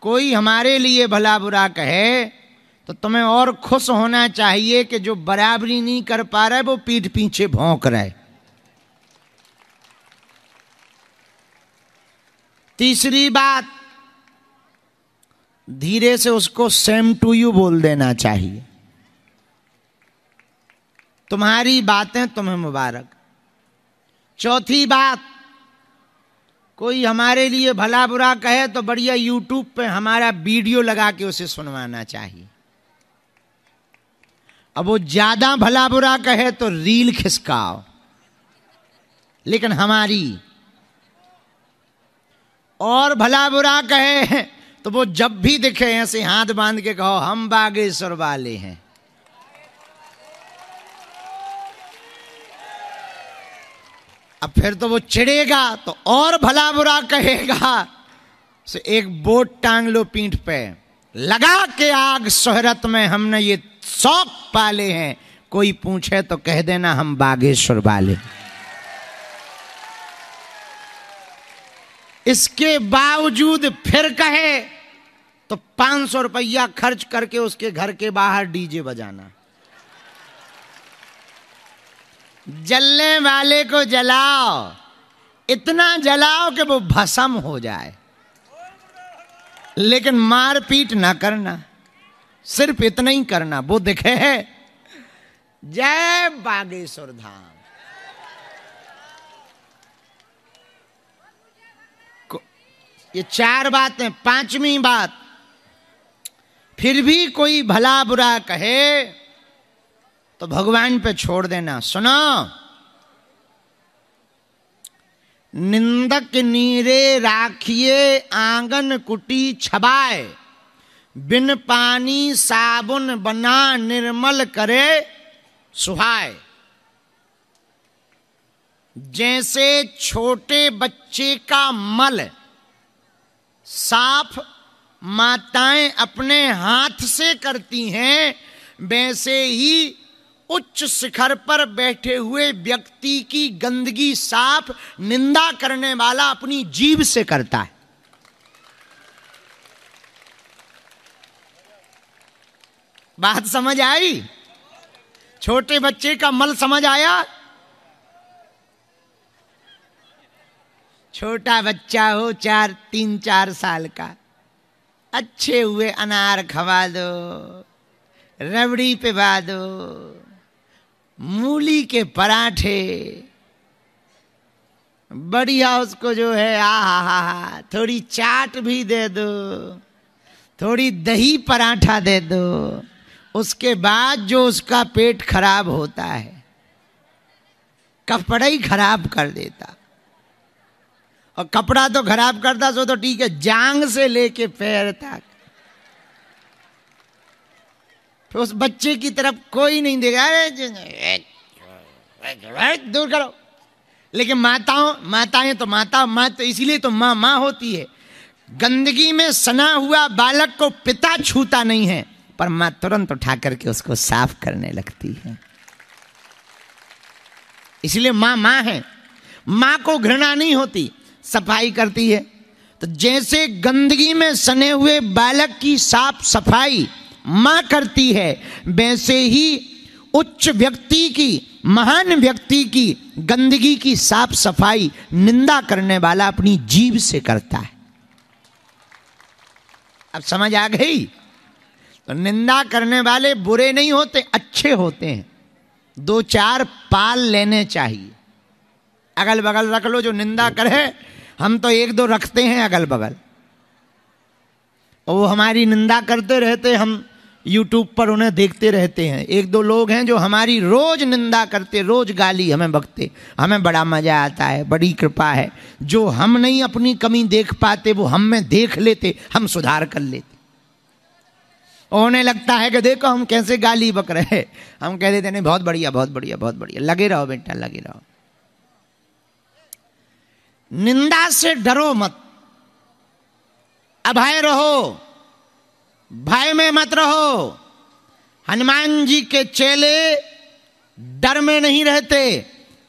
कोई हमारे लिए भला बुरा कहे तो तुम्हें और खुश होना चाहिए कि जो बराबरी नहीं कर पा रहा है वो पीठ पीछे भौंक रहा है। तीसरी बात, धीरे से उसको सेम टू यू बोल देना चाहिए। तुम्हारी बातें तुम्हें मुबारक। चौथी बात, कोई हमारे लिए भला बुरा कहे तो बढ़िया यूट्यूब पे हमारा वीडियो लगा के उसे सुनवाना चाहिए। अब वो ज्यादा भला बुरा कहे तो रील खिसकाओ, लेकिन हमारी और भला बुरा कहे तो वो जब भी दिखे ऐसे हाथ बांध के कहो हम बागेश्वर वाले हैं। अब फिर तो वो चिढ़ेगा तो और भला बुरा कहेगा। से एक बोर्ड टांग लो पीठ पे, लगा के आग शोहरत में हमने ये शौक पाले हैं, कोई पूछे तो कह देना हम बागेश्वर वाले। इसके बावजूद फिर कहे तो 500 रुपया खर्च करके उसके घर के बाहर डीजे बजाना। जलने वाले को जलाओ, इतना जलाओ कि वो भस्म हो जाए, लेकिन मारपीट ना करना, सिर्फ इतना ही करना। वो दिखे है जय बागेश्वर धाम। ये 4 बातें। 5वीं बात, फिर भी कोई भला बुरा कहे तो भगवान पे छोड़ देना। सुनो, निंदक नीरे राखिए आंगन कुटी छबाए, बिन पानी साबुन बना निर्मल करे सुहाए। जैसे छोटे बच्चे का मल साफ माताएं अपने हाथ से करती हैं, वैसे ही उच्च शिखर पर बैठे हुए व्यक्ति की गंदगी साफ निंदा करने वाला अपनी जीभ से करता है। बात समझ आई? छोटे बच्चे का मल समझ आया? छोटा बच्चा हो 3-4 साल का, अच्छे हुए अनार खवा दो, रबड़ी पिला दो, मूली के पराठे, बढ़िया उसको जो है आहा, थोड़ी चाट भी दे दो, थोड़ी दही पराठा दे दो। उसके बाद जो उसका पेट खराब होता है, कपड़ा ही खराब कर देता। और कपड़ा तो खराब करता सो तो ठीक है, जांग से लेके पैर तक तो उस बच्चे की तरफ कोई नहीं देगा, दूर करो। लेकिन माताएं तो माँ तो इसीलिए तो माँ होती है। गंदगी में सना हुआ बालक को पिता छूता नहीं है, पर माँ तुरंत उठा करके उसको साफ करने लगती है। इसलिए माँ है, माँ को घृणा नहीं होती, सफाई करती है। तो जैसे गंदगी में सने हुए बालक की साफ सफाई मां करती है, वैसे ही उच्च व्यक्ति की, महान व्यक्ति की गंदगी की साफ सफाई निंदा करने वाला अपनी जीभ से करता है। अब समझ आ गई? तो निंदा करने वाले बुरे नहीं होते, अच्छे होते हैं। 2-4 पाल लेने चाहिए, अगल बगल रख लो। जो निंदा करे, हम तो 1-2 रखते हैं अगल बगल, और वो हमारी निंदा करते रहते, हम यूट्यूब पर उन्हें देखते रहते हैं। 1-2 लोग हैं जो हमारी रोज निंदा करते, रोज गाली हमें बकते, हमें बड़ा मजा आता है, बड़ी कृपा है। जो हम नहीं अपनी कमी देख पाते वो हम में देख लेते, हम सुधार कर लेते। उन्हें लगता है कि देखो हम कैसे गाली बक रहे, हम कह देते नहीं बहुत बढ़िया बहुत बढ़िया बहुत बढ़िया, लगे रहो बेटा लगे रहो। निंदा से डरो मत, अभय रहो, भय में मत रहो। हनुमान जी के चेले डर में नहीं रहते,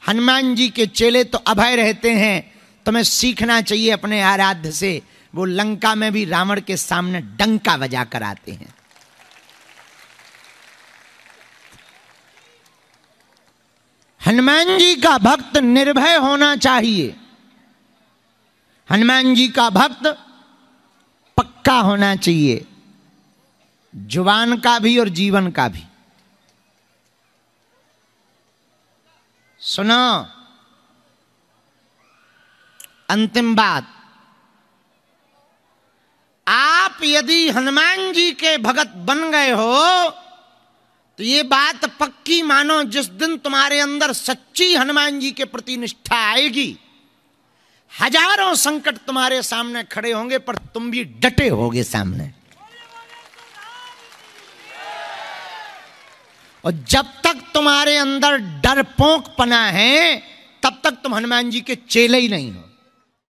हनुमान जी के चेले तो अभय रहते हैं। तुम्हें सीखना चाहिए अपने आराध्य से। वो लंका में भी रावण के सामने डंका बजा कर आते हैं। हनुमान जी का भक्त निर्भय होना चाहिए। हनुमान जी का भक्त पक्का होना चाहिए, जुबान का भी और जीवन का भी। सुनो, अंतिम बात, आप यदि हनुमान जी के भगत बन गए हो तो ये बात पक्की मानो, जिस दिन तुम्हारे अंदर सच्ची हनुमान जी के प्रति निष्ठा आएगी, हजारों संकट तुम्हारे सामने खड़े होंगे पर तुम भी डटे होगे सामने। और जब तक तुम्हारे अंदर डरपोंकपना है तब तक तुम हनुमान जी के चेले ही नहीं हो।